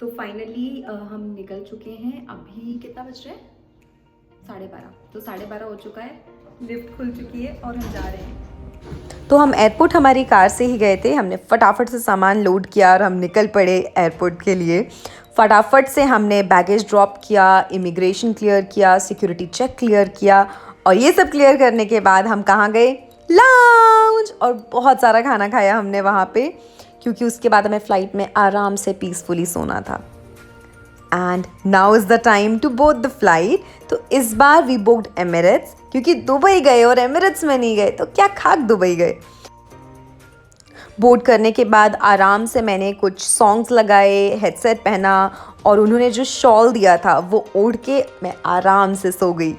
तो फाइनली हम निकल चुके हैं। अभी कितना बज रहा है? 12:30। तो 12:30 हो चुका है, लिफ्ट खुल चुकी है और हम जा रहे हैं। तो हम एयरपोर्ट हमारी कार से ही गए थे। हमने फटाफट से सामान लोड किया और हम निकल पड़े एयरपोर्ट के लिए। फटाफट से हमने बैगेज ड्रॉप किया, इमिग्रेशन क्लियर किया, सिक्योरिटी चेक क्लियर किया और ये सब क्लियर करने के बाद हम कहाँ गए? लाउंज। और बहुत सारा खाना खाया हमने वहाँ पे, क्योंकि उसके बाद हमें फ़्लाइट में आराम से पीसफुली सोना था। And now is the time to board the flight. तो इस बार वी बुक्ड एमिरेट्स, क्योंकि दुबई गए और एमिरेट्स में नहीं गए तो क्या खाक दुबई गए। बोर्ड करने के बाद आराम से मैंने कुछ सॉन्ग्स लगाए, हेडसेट पहना और उन्होंने जो शॉल दिया था वो ओढ़ के मैं आराम से सो गई।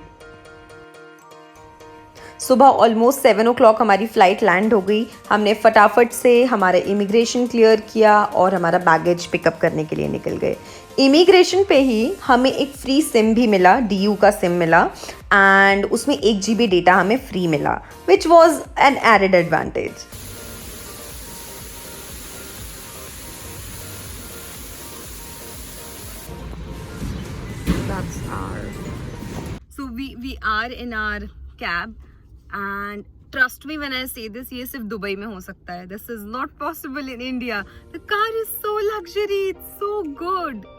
सुबह ऑलमोस्ट 7 o'clock हमारी फ़्लाइट लैंड हो गई। हमने फटाफट से हमारा इमिग्रेशन क्लियर किया और हमारा बैगेज पिकअप करने के लिए निकल गए। इमिग्रेशन पे ही हमें एक फ्री सिम भी मिला, DU का सिम मिला एंड उसमें 1 GB डेटा हमें फ्री मिला, which was an added advantage. So we are in our cab and trust me when I say this, ये सिर्फ दुबई में हो सकता है. This is not possible in India. The car is so luxury, it's so good.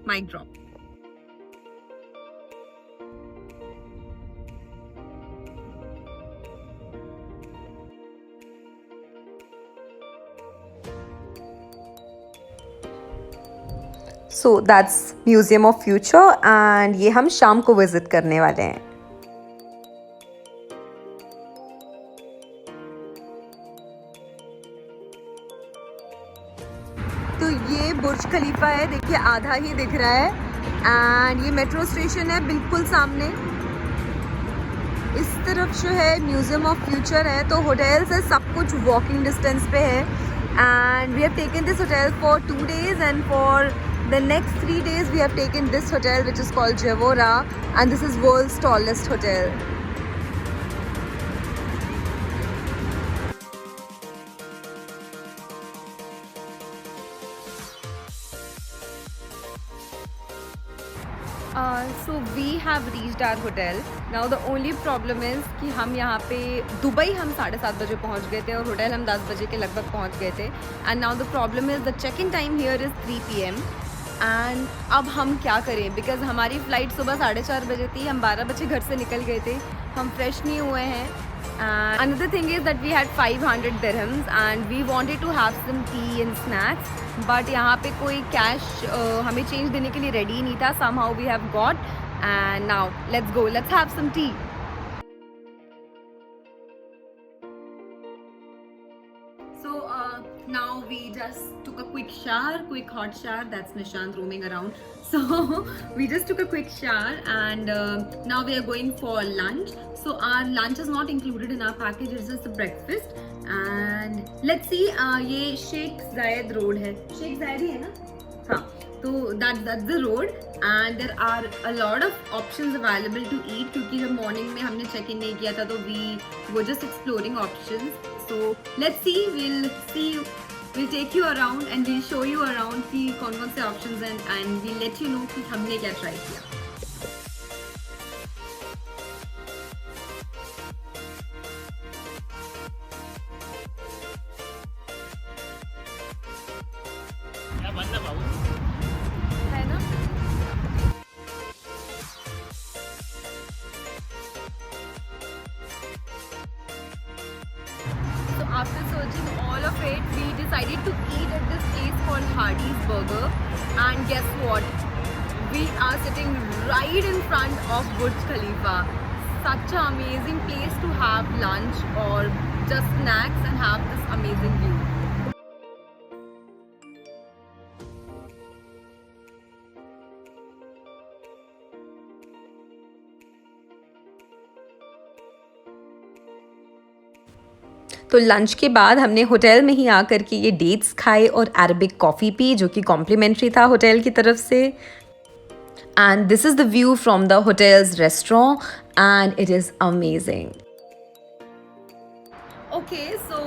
Mic drop. So that's museum of future and ये हम शाम को विजिट करने वाले हैं। तो ये बुर्ज खलीफा है, देखिए आधा ही दिख रहा है एंड ये मेट्रो स्टेशन है बिल्कुल सामने। इस तरफ जो है म्यूजियम ऑफ फ्यूचर है, तो होटल से सब कुछ वॉकिंग डिस्टेंस पे है and we have taken this hotel for 2 days and for the next 3 days we have taken this hotel which is called Javora and this is world's tallest hotel. So we have reached our hotel. Now the only problem is कि हम यहाँ पे Dubai हम 7:30 बजे पहुँच गए थे और होटल हम 10 बजे के लगभग पहुँच गए थे and now the problem is the check-in time here is 3 PM and अब हम क्या करें बिकॉज हमारी फ़्लाइट सुबह 4:30 बजे थी, हम 12 बजे घर से निकल गए थे, हम फ्रेश नहीं हुए हैं। Another thing is that we had 500 dirhams and we wanted to have some tea and snacks, but यहाँ पे कोई कैश हमें चेंज देने के लिए रेडी ही नहीं था। somehow we have got and now let's go, let's have some tea. So now we just took a quick shower, quick hot shower. That's Nishant roaming around. So we just took a quick shower and now we are going for lunch. So our lunch is not included in our package, it's just the breakfast. And let's see, ये Sheikh Zayed road है, Sheikh Zayed ही है ना? हाँ, तो that's the road and there are a lot of options available to eat क्योंकि जब morning में हमने check in नहीं किया था तो we were just exploring options. So let's see, we'll take you around and we'll show you around कि कौन-कौन से options हैं and we'll let you know कि हमने क्या try किया. है ना? So after searching all of it, we decided to eat at this place called Hardee's Burger. And guess what? We are sitting right in front of Burj Khalifa. Such an amazing place to have lunch or just snacks and have this amazing view. तो lunch के बाद हमने hotel में ही आकर के ये dates खाए और अरबिक कॉफ़ी पी, जो कि कॉम्प्लीमेंट्री था होटल की तरफ से। And this is the view from the hotels restaurant and it is amazing. Okay, so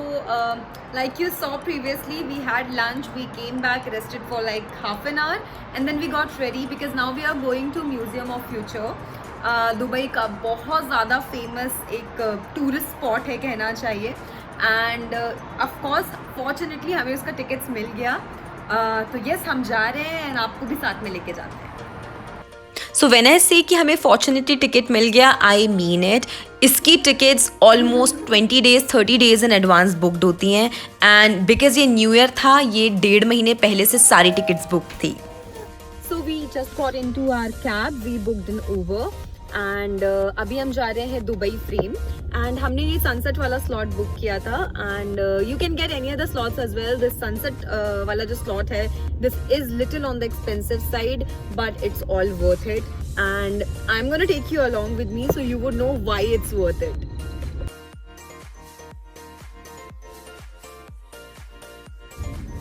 like you saw previously, we had lunch, we came back, rested for like half an hour, and then we got ready because now we are going to Museum of Future. Dubai का बहुत ज़्यादा famous एक tourist spot है कहना चाहिए, end of course fortunately हमें उसका tickets मिल गया. तो यस, हम जा रहे हैं एंड आपको भी साथ में लेके जाते हैं. सो व्हेन आई से कि हमें फॉर्चुनेटली टिकट मिल गया, आई मीन इट. इसकी tickets almost 20 days 30 days in advance booked होती हैं, एंड बिकॉज ये न्यू ईयर था, ये 1.5 महीने पहले से सारी टिकट्स बुक थी. So we just got into our cab, we booked an Uber, and अभी हम जा रहे हैं दुबई फ्रेम, एंड हमने ये सनसेट वाला स्लॉट बुक किया था, and you can get any other slots as well. This sunset वाला जो स्लॉट है, this is little on the expensive side, but it's all worth it, and I am gonna take you along with me so you would know why it's worth it.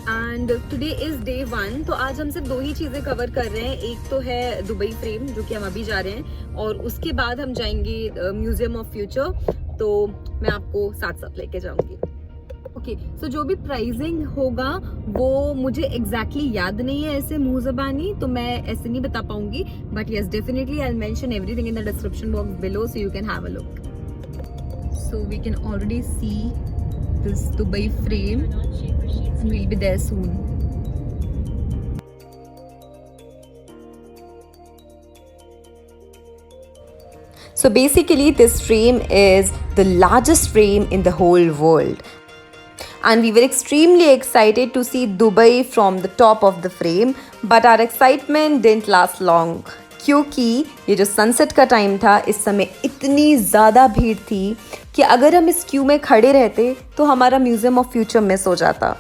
And today is day 1. तो आज हम सिर्फ 2 ही चीज़ें cover कर रहे हैं. एक तो है दुबई फ्रेम जो कि हम अभी जा रहे हैं, और उसके बाद हम जाएंगे म्यूजियम ऑफ फ्यूचर. तो मैं आपको साथ साथ लेके जाऊंगी. ओके, सो जो भी प्राइसिंग होगा वो मुझे एग्जैक्टली याद नहीं है ऐसे मुंह ज़बानी, तो मैं ऐसे नहीं बता पाऊंगी, but yes definitely I will mention everything in the description box below so you can have a look. So we can already see this Dubai frame. We'll be there soon. So basically this frame is the largest frame in the whole world, and we were extremely excited to see Dubai from the top of the frame, but our excitement didn't last long क्योंकि ये जो sunset का time था, इस समय इतनी ज़्यादा भीड़ थी कि अगर हम इस क्यू में खड़े रहते तो हमारा म्यूजियम ऑफ फ्यूचर मिस हो जाता.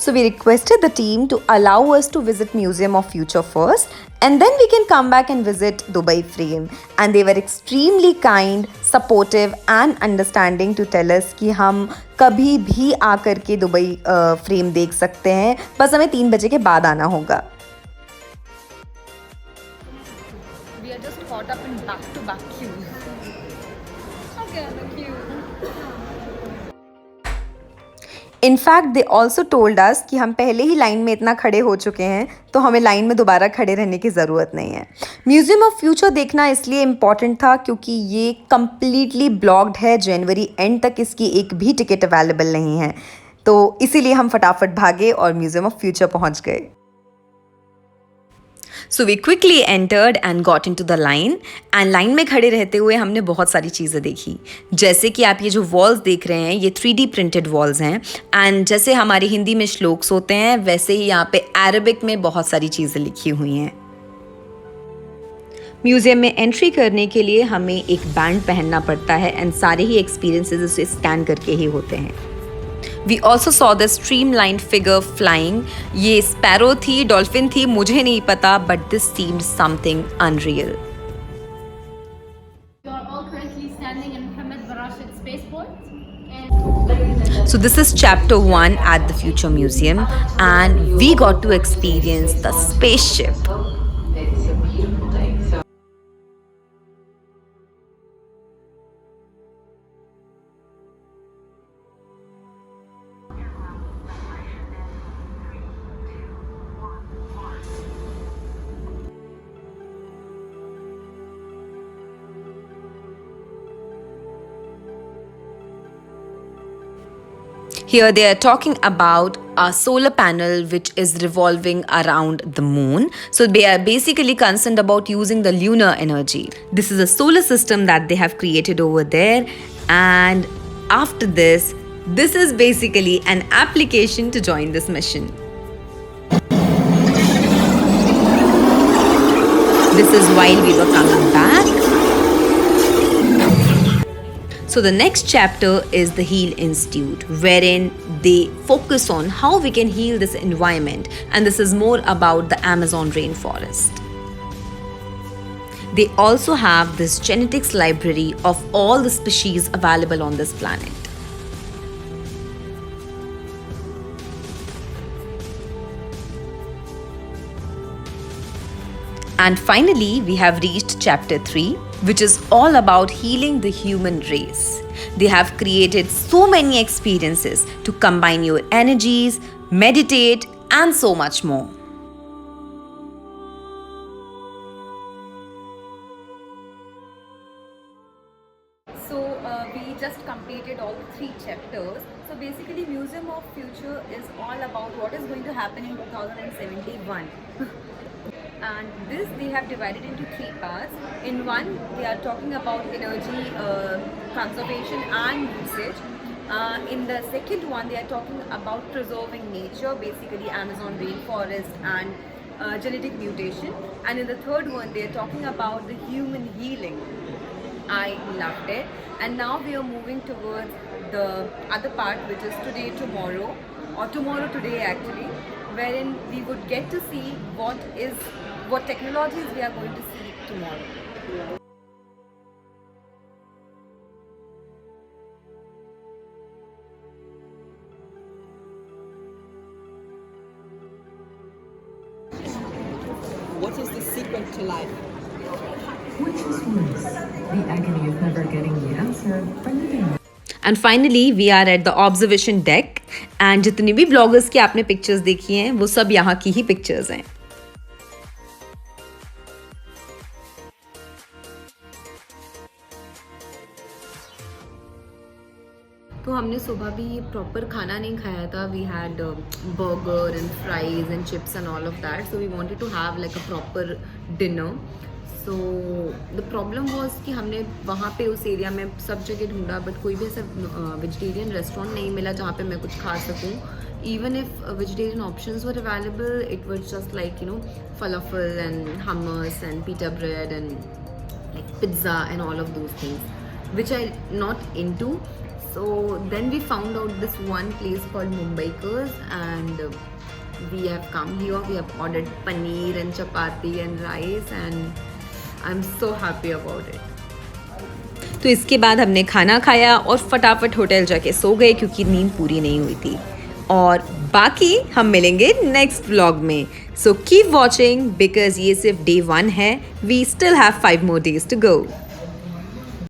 So we requested the team to allow us to visit Museum of Future first, and then we can come back and visit Dubai Frame. And they were extremely kind, supportive and understanding to tell us कि हम कभी भी आकर के Dubai frame देख सकते हैं, बस हमें 3 बजे के बाद आना होगा. We are just caught up in back-to-back queues. Okay, the queue. In fact they also told us कि हम पहले ही लाइन में इतना खड़े हो चुके हैं तो हमें लाइन में दोबारा खड़े रहने की ज़रूरत नहीं है. म्यूज़ियम ऑफ फ्यूचर देखना इसलिए इम्पॉर्टेंट था क्योंकि ये कम्प्लीटली ब्लॉक्ड है. जनवरी एंड तक इसकी एक भी टिकट अवेलेबल नहीं है, तो इसीलिए हम फटाफट भागे और म्यूज़ियम ऑफ फ्यूचर पहुंच गए. So we quickly entered and got into the line, and line में खड़े रहते हुए हमने बहुत सारी चीज़ें देखी. जैसे कि आप ये जो वॉल्स देख रहे हैं, ये 3D प्रिंटेड वॉल्स हैं, एंड जैसे हमारे हिंदी में श्लोक्स होते हैं वैसे ही यहाँ पे अरबिक में बहुत सारी चीज़ें लिखी हुई हैं. म्यूज़ियम में एंट्री करने के लिए हमें एक बैंड पहनना पड़ता है, एंड सारे ही एक्सपीरियंसेस उसे स्कैन करके ही होते हैं. We also saw the streamlined figure flying. ये स्पैरो थी, डॉल्फिन थी, मुझे नहीं पता, but this seemed something unreal. You are all currently standing in Mohammed bin Rashid Spaceport. And So this is chapter 1 at the Future Museum, and we got to experience the spaceship. Here they are talking about a solar panel which is revolving around the moon. So they are basically concerned about using the lunar energy. This is a solar system that they have created over there. And after this is basically an application to join this mission. This is while we were coming back. So the next chapter is the Heal Institute, wherein they focus on how we can heal this environment, and this is more about the Amazon rainforest. They also have this genetics library of all the species available on this planet. And finally, we have reached chapter 3, which is all about healing the human race. They have created so many experiences to combine your energies, meditate, and so much more. So we just completed all the 3 chapters. So basically, Museum of Future is all about what is going to happen in 2071. And this they have divided into 3 parts. In one, they are talking about energy conservation and usage. In the second one, they are talking about preserving nature, basically Amazon rainforest and genetic mutation. And in the third one, they are talking about the human healing. I loved it. And now we are moving towards the other part, which is today, tomorrow, or tomorrow, today actually, wherein we would get to see what technologies we are going to see tomorrow. What is the secret to life? Which is worse, the agony of never getting the answer or living? And finally we are at the observation deck and जितनी भी bloggers की आपने pictures देखी हैं वो सब यहाँ की ही पिक्चर्स हैं. तो हमने सुबह भी प्रॉपर खाना नहीं खाया था. We had burger and fries and chips and all of that. So we wanted to have like a proper dinner. So the problem was कि हमने वहाँ पे उस एरिया में सब जगह ढूंढा बट कोई भी ऐसा वेजिटेरियन रेस्टोरेंट नहीं मिला जहाँ पे मैं कुछ खा सकूँ. Even if vegetarian options were available, it was just like, you know, falafel and hummus and pita bread and like pizza and all of those things, which I'm not into. So then we found out this one place called Mumbaikers and we have come here. We have ordered paneer and chapati and rice and I'm so happy about it. तो इसके बाद हमने खाना खाया और फटाफट hotel जाके सो गए क्योंकि नींद पूरी नहीं हुई थी. और बाकी हम मिलेंगे नेक्स्ट व्लॉग में. सो कीप वॉचिंग बिकॉज ये सिर्फ डे 1 है. We still have 5 more days to go.